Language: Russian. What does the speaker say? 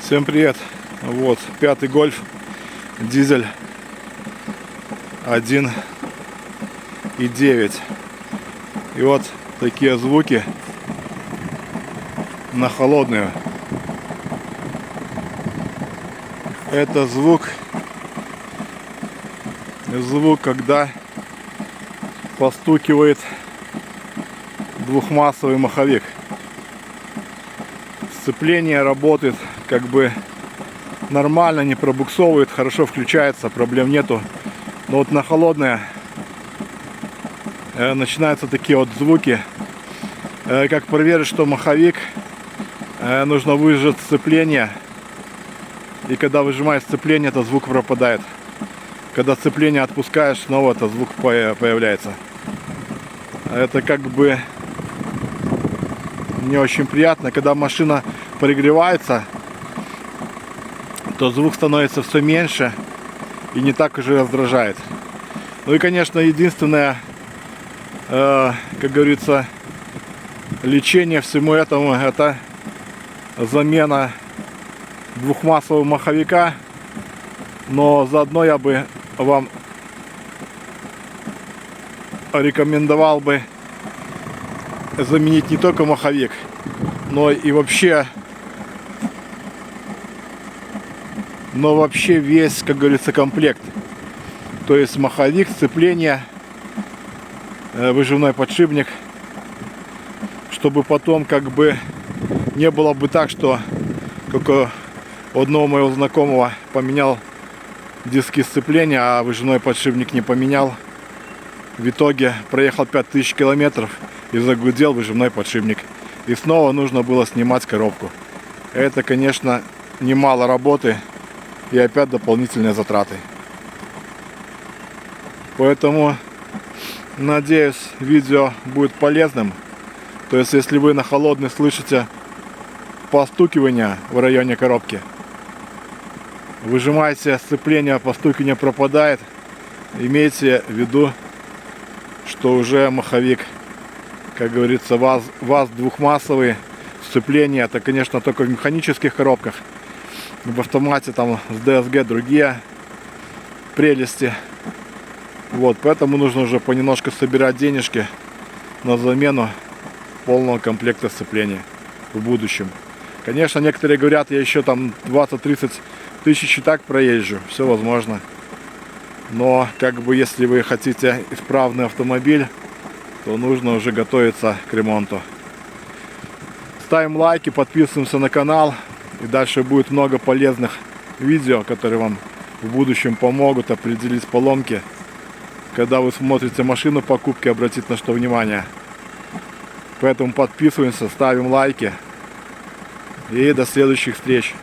Всем привет! Вот, пятый гольф, дизель 1.9. И вот такие звуки на холодную. Это звук, когда постукивает двухмассовый маховик. Сцепление работает как бы нормально, не пробуксовывает, хорошо включается, проблем нету. Но вот на холодное начинаются такие вот звуки. Как проверить, что маховик, нужно выжать сцепление. И когда выжимаешь сцепление, этот звук пропадает. Когда сцепление отпускаешь, снова этот звук появляется. Это как бы не очень приятно. Когда машина прогревается, то звук становится все меньше и не так уже раздражает. Ну и, конечно, единственное, как говорится, лечение всему этому — это замена двухмассового маховика. Но заодно я бы вам рекомендовал бы заменить не только маховик, но и вообще весь, как говорится, комплект. То есть маховик, сцепление, выжимной подшипник, чтобы потом как бы не было бы так, что как у одного моего знакомого поменял диски сцепления, а выжимной подшипник не поменял. В итоге проехал 5000 километров и загудел выжимной подшипник. И снова нужно было снимать коробку. Это, конечно, немало работы и опять дополнительные затраты. Поэтому, надеюсь, видео будет полезным. То есть, если вы на холодный слышите постукивание в районе коробки, выжимаете сцепление, постукивание пропадает, имейте в виду, что уже маховик, как говорится, ВАЗ двухмассовый. Сцепление — это, конечно, только в механических коробках. В автомате там с DSG другие прелести. Вот, поэтому нужно уже понемножку собирать денежки на замену полного комплекта сцепления в будущем. Конечно, некоторые говорят, я еще там 20-30 тысяч и так проезжу. Все возможно. Но как бы если вы хотите исправный автомобиль, то нужно уже готовиться к ремонту. Ставим лайки, подписываемся на канал. И дальше будет много полезных видео, которые вам в будущем помогут определить поломки. Когда вы смотрите машину покупки, обратите на что внимание. Поэтому подписываемся, ставим лайки. И до следующих встреч.